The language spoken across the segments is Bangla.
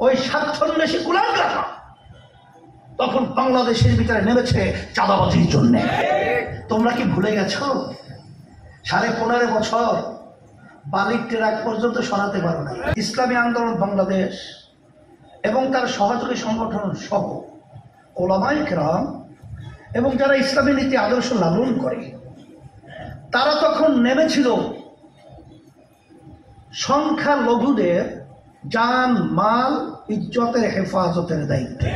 ওই স্বাচ্ছন্দ্যে কুলাঙ্গারা তখন বাংলাদেশের ভিতরে নেমেছে চাঁদাবাজির জন্য। তোমরা কি ভুলে গেছো 15.5 বছর বালির ট্রাক পর্যন্ত সরাতে পারো না। ইসলামী আন্দোলন বাংলাদেশ এবং তার সহযোগী সংগঠন সহ ওলামায়ে কেরাম এবং যারা ইসলামী নীতি আদর্শ লালন করে তারা তখন নেমেছিল সংখ্যালঘুদের জান মাল ইজ্জতের হেফাজতের দায়িত্বে।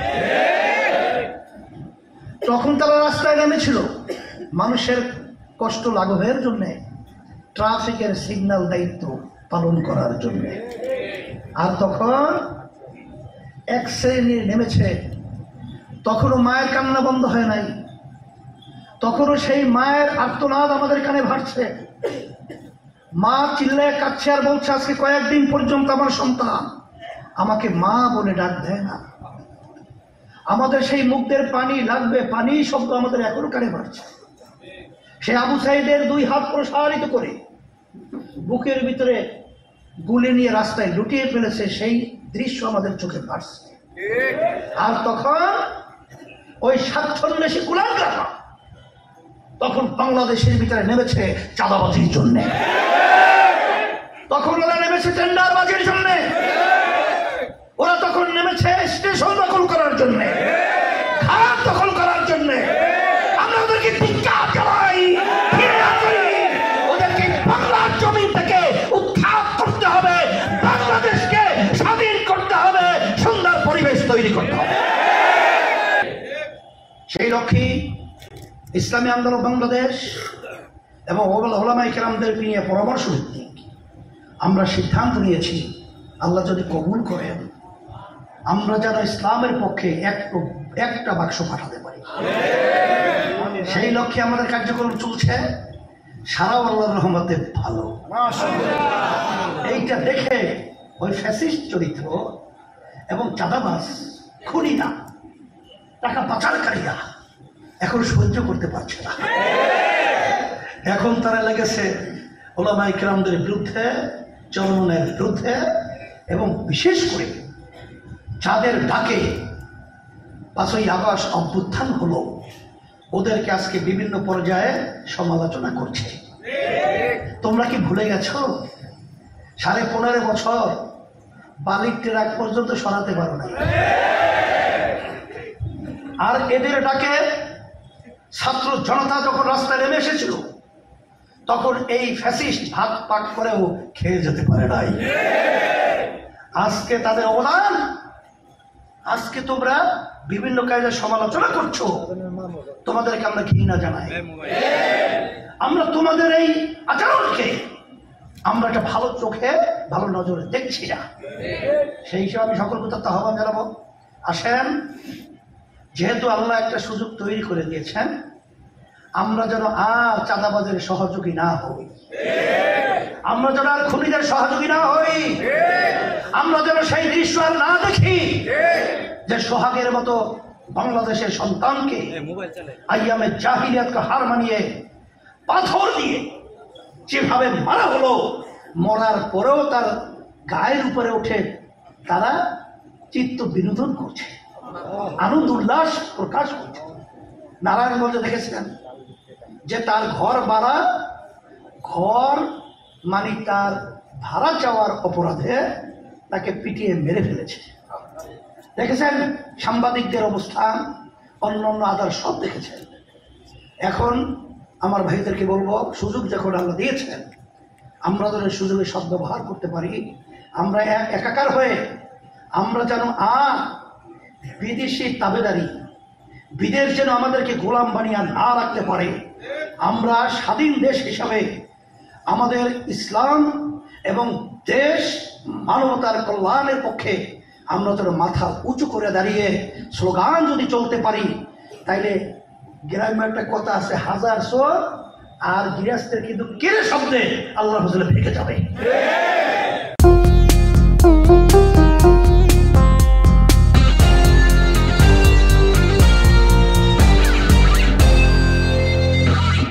তখন তারা রাস্তায় নেমেছিল মানুষের কষ্ট লাঘবের জন্য, ট্রাফিকের সিগন্যাল দায়িত্ব পালন করার জন্য। আর তখন এক শ্রেণীর নেমেছে, তখনও মায়ের কান্না বন্ধ হয় নাই, তখনও সেই মায়ের আর্তনাদ আমাদের কানে ভাসছে। মা চিল্লায় কাঁদছে আর বলছে আজকে কয়েকদিন পর্যন্ত আমার সন্তান আমাকে মা বলে ডাক দেয় না। আমাদের সেই মুখদের পানি লাগবে, পানি শব্দ আমাদের এখনো কানে ভাসছে। সে আবু সাইদের 2 হাত প্রসারিত করে বুকের ভিতরে গুলি নিয়ে রাস্তায় লুটিয়ে ফেলেছে, সেই দৃশ্য আমাদের চোখে ভাসছে। আর তখন ওই স্বাচ্ছন্দ্যে কুলাঙ্গারা তখন বাংলাদেশের ভিতরে নেমেছে চাঁদাবাজির জন্য। তখন ওরা নেমেছে টেন্ডারবাজির জন্য, ওরা তখন নেমেছে স্টেশন দখল করার জন্য, ঘাট দখল করার জন্য। আমরা ওদেরকে ধিক্কার জানাই, ওদেরকে বাংলার জমি থেকে উৎখাত করতে হবে, বাংলাদেশকে স্বাধীন করতে হবে, সুন্দর পরিবেশ তৈরি করতে হবে। সেই লক্ষ্যে ইসলামী আন্দোলন বাংলাদেশ এবং ওলামায়ে কেরামদের নিয়ে পরামর্শ ভিত্তিক আমরা সিদ্ধান্ত নিয়েছি, আল্লাহ যদি কবুল করেন আমরা যেন ইসলামের পক্ষে একটা বাক্স পাঠাতে পারি। সেই লক্ষ্যে আমাদের কার্যক্রম চলছে। সারা আল্লাহর রহমতে ভালো। এইটা দেখে ওই ফ্যাসিস্ট চরিত্র এবং চাঁদাবাজ খুনিরা, টাকা পাচারকারীরা এখন সহ্য করতে পারছে না। এখন তারা লেগেছে ওলামায়ে কেরামদের বিরুদ্ধে, চরমনের বিরুদ্ধে, এবং বিশেষ করে যাদের ডাকে 5ই আগস্ট অভ্যুত্থান হলো ওদেরকে আজকে বিভিন্ন পর্যায়ে সমালোচনা করছে। তোমরা কি ভুলে গেছো 15.5 বছর বালির ট্রাক পর্যন্ত সরাতে পারো না। আর এদের ডাকে ছাত্র জনতা যখন রাস্তায় নেমে এসেছিল তখন এই ফ্যাসিস্ট ভাত পাক করেও খেয়ে যেতে পারে নাই। আজকে তাদের অবদান, আজকে তোমরা বিভিন্ন কাজে সমালোচনা করছো, তোমাদেরকে আমরা ঘৃণা জানাই। আমরা তোমাদের এই আচরণকে আমরা একটা ভালো চোখে ভালো নজরে দেখছি না। সেই হিসেবে আমি সকল কথা আহ্বান জানাবো, আসেন, যেহেতু আল্লাহ একটা সুযোগ তৈরি করে দিয়েছেন, আমরা যেন আর চাঁদাবাজের সহযোগী না হই, আমরা যেন আর খুনিদের সহযোগী না হই, আমরা যেন সেই দৃশ্য আর না দেখি যে সোহাগের মতো বাংলাদেশের সন্তানকে আইয়ামে জাহিলিয়াতকে হার মানিয়ে পাথর দিয়ে যেভাবে মারা হলো, মরার পরেও তার গায়ের উপরে উঠে তারা চিত্ত বিনোদন করছে, আনন্দ উল্লাস প্রকাশ করছে। নারায়ণগঞ্জে দেখেছিলেন যে তার ঘর ভাড়া, ঘর মানে তার ভাড়া চাওয়ার অপরাধে তাকে পিটিয়ে মেরে ফেলেছে। দেখেছেন সাংবাদিকদের অবস্থান, অন্যান্য আদার সব দেখেছেন। এখন আমার ভাইদেরকে বলবো, সুযোগ যখন আল্লাহ দিয়েছেন আমরা যেন সুযোগের সদ্ব্যবহার করতে পারি। আমরা একাকার হয়ে আমরা যেন আর বিদেশি তাবেদারি, বিদেশ যেন আমাদেরকে গোলাম বানিয়ে না রাখতে পারে। আমরা স্বাধীন দেশ হিসাবে আমাদের ইসলাম এবং দেশ মানবতার কল্যাণের পক্ষে আমরা যেন মাথা উঁচু করে দাঁড়িয়ে স্লোগান যদি চলতে পারি, তাইলে গ্রামে একটা কথা আছে, 1000 চোর আর গৃহস্থের কিন্তু কেড়ে শব্দে আল্লাহর হুজুরে ভেঙে যাবে।